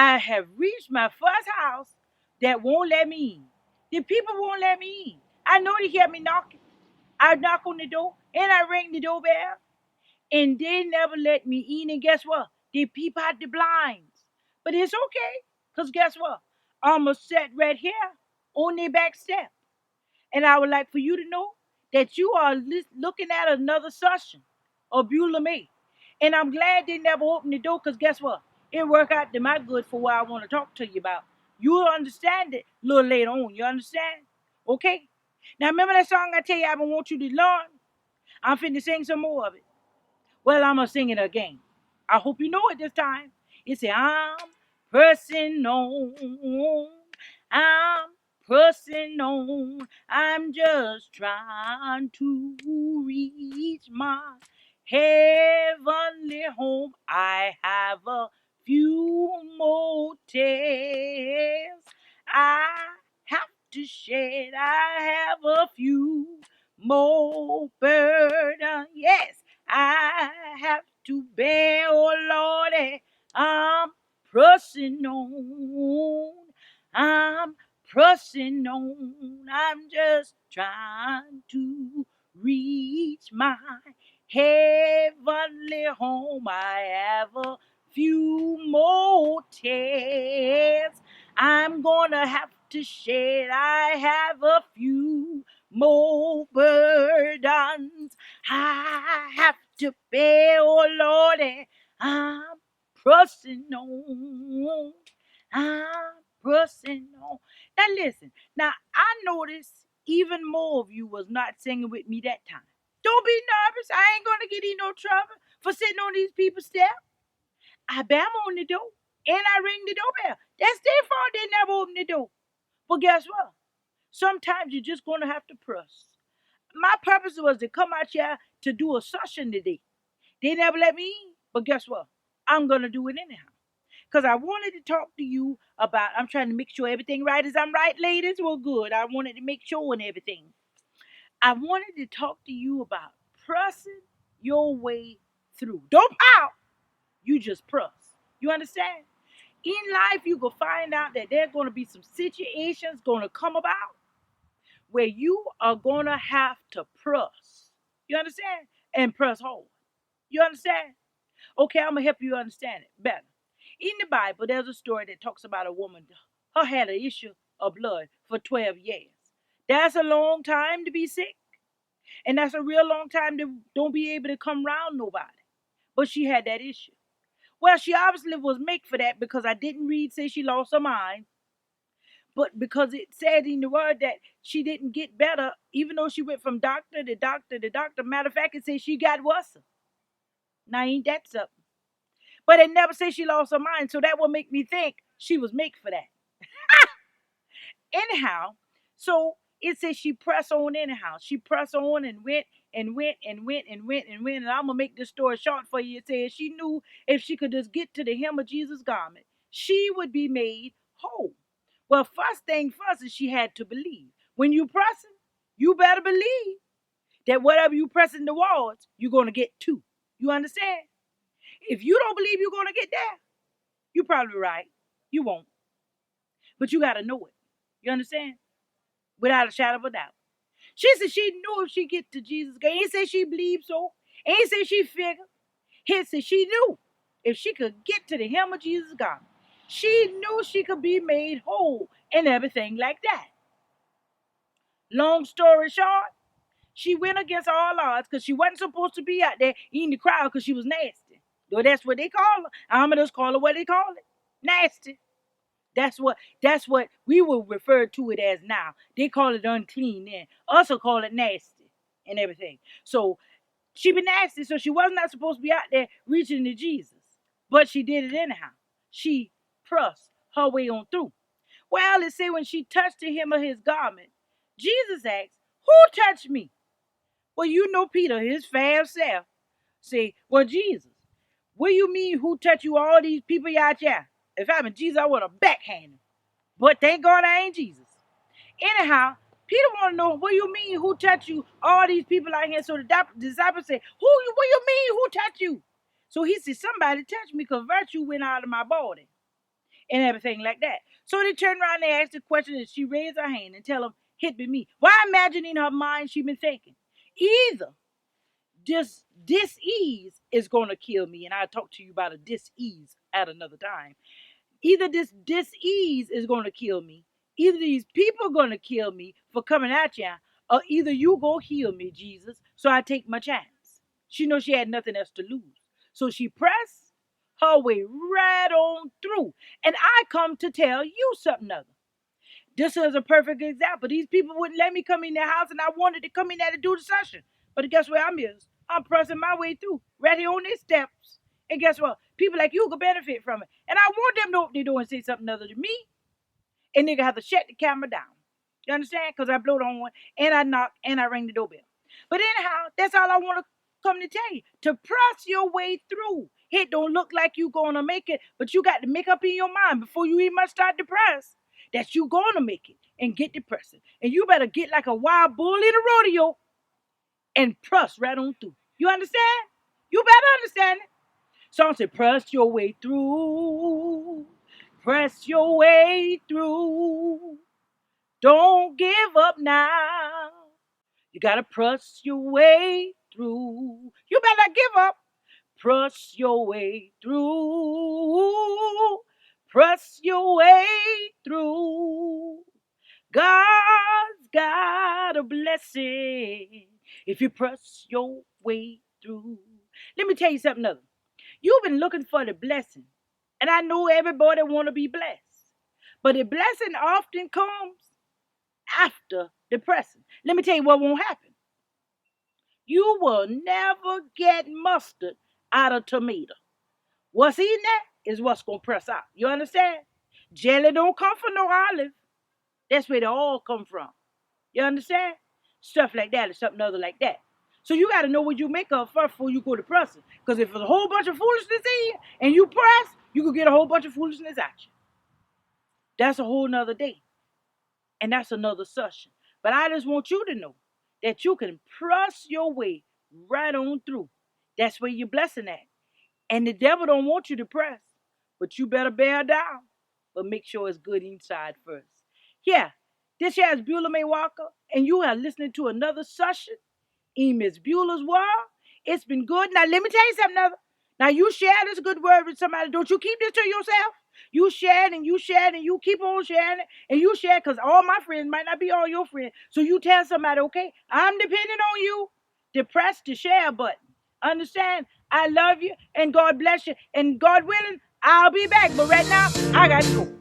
I have reached my first house that won't let me in. The people won't let me in. I know they hear me knocking. I knock on the door and I ring the doorbell and they never let me in. And guess what? They peep out the blinds. But it's okay, because guess what? I'm going to sit right here on their back step. And I would like for you to know that you are looking at another session of Beulah Mae. And I'm glad they never opened the door, because guess what? It worked out to my good for what I want to talk to you about. You'll understand it a little later on. You understand? Okay? Now remember that song I tell you I want you to learn? I'm finna sing some more of it. Well, I'm going to sing it again. I hope you know it this time. It says, I'm pressing on. I'm pressing on. I'm just trying to reach my heavenly home. I have a few more tears I have to shed. I have a few more burdens. Yes, I have to bear, oh Lordy, I'm pressing on. I'm pressing on. I'm just trying to reach my heavenly home. I have a few more tears I'm gonna have to shed. I have a few more burdens I have to bear, oh Lordy. I'm pressing on. I'm pressing on. Now listen. Now I noticed even more of you was not singing with me that time. Don't be nervous. I ain't gonna get in no trouble for sitting on these people's steps. I bam on the door and I ring the doorbell. That's their fault. They never open the door. But guess what? Sometimes you're just gonna have to press. My purpose was to come out here to do a session today. They never let me in. But guess what? I'm gonna do it anyhow. Because I wanted to talk to you about, I'm trying to make sure everything right. Is I'm right, ladies? Well, good. I wanted to make sure and everything. I wanted to talk to you about pressing your way through. Don't pout. You just press. You understand? In life, you will find out that there are going to be some situations going to come about where you are going to have to press. You understand? And press hard. You understand? Okay, I'm going to help you understand it better. In the Bible, there's a story that talks about a woman. Her had an issue of blood for 12 years. That's a long time to be sick. And that's a real long time to don't be able to come around nobody. But she had that issue. Well, she obviously was made for that, because I didn't read say she lost her mind. But because it said in the word that she didn't get better, even though she went from doctor to doctor to doctor. Matter of fact, it says she got worse. Now ain't that something? But it never said she lost her mind, so that would make me think she was made for that. Anyhow, so it says she pressed on anyhow. She pressed on and went and went and went and went and went. And I'm going to make this story short for you. It says she knew if she could just get to the hem of Jesus' garment, she would be made whole. Well, first thing first is she had to believe. When you pressing, you better believe that whatever you pressing towards, you're going to get to. You understand? If you don't believe you're going to get there, you're probably right. You won't. But you got to know it. You understand? Without a shadow of a doubt. She said she knew if she get to Jesus. He ain't say she believed so. Ain't say she figured. He said she knew if she could get to the hem of Jesus' garment. She knew she could be made whole and everything like that. Long story short, she went against all odds because she wasn't supposed to be out there in the crowd because she was nasty. Though that's what they call her. I'm just call her what they call it. Nasty. That's what we will refer to it as now. They call it unclean then. Us will call it nasty and everything. So she be nasty, so she was not supposed to be out there reaching to Jesus. But she did it anyhow. She pressed her way on through. Well, it say when she touched the hem of his garment, Jesus asked, who touched me? Well, you know Peter, his fast self, say, well, Jesus, what do you mean who touched you, all these people out there? If I'm in Jesus, I would have backhanded him. But thank God I ain't Jesus. Anyhow, Peter want to know, what do you mean who touched you, all these people out here? So the disciples say, what do you mean who touched you? So he said, somebody touched me because virtue went out of my body. and everything like that. So they turn around and they ask the question, and she raised her hand and tell them, hit with me. Why imagine in her mind she been thinking? Either this dis-ease is going to kill me, and I'll talk to you about a dis-ease at another time. Either this dis-ease is going to kill me, either these people are going to kill me for coming at you, or either you go heal me, Jesus, so I take my chance. She knows she had nothing else to lose. So she pressed her way right on through. And I come to tell you something other. This is a perfect example. These people wouldn't let me come in their house, and I wanted to come in there to do the session. But guess where I'm is? I'm pressing my way through, right here on these steps. And guess what? People like you could benefit from it. And I want them to open their door and say something other than me. And nigga have to shut the camera down. You understand? Because I blow the horn, and I knock, and I ring the doorbell. But anyhow, that's all I want to come to tell you. To press your way through. It don't look like you gonna make it, but you got to make up in your mind before you even start to press that you gonna make it and get depressing. And you better get like a wild bull in a rodeo and press right on through. You understand? You better understand it. Song said, press your way through. Press your way through. Don't give up now. You gotta press your way through. You better not give up. Press your way through. Press your way through. God's got a blessing if you press your way through. Let me tell you something else. You've been looking for the blessing, and I know everybody want to be blessed, but the blessing often comes after the pressing. Let me tell you what won't happen. You will never get mustard out of tomato. What's in there is what's going to press out. You understand? Jelly don't come from no olive. That's where they all come from. You understand? Stuff like that or something other like that. So you got to know what you make of first before you go to pressing. Because if there's a whole bunch of foolishness in you and you press, you could get a whole bunch of foolishness at you. That's a whole nother day. And that's another session. But I just want you to know that you can press your way right on through. That's where your blessing at. And the devil don't want you to press. But you better bear down. But make sure it's good inside first. Yeah, this here is Beulah Mae Walker. And you are listening to another session in Miss Beulah's World. It's been good. Now, let me tell you something else. Now, you share this good word with somebody. Don't you keep this to yourself. You share it and you share it and you keep on sharing it. And you share it because all my friends might not be all your friends. So you tell somebody, okay, I'm depending on you to press the share button. Understand? I love you and God bless you. And God willing, I'll be back. But right now, I got to go.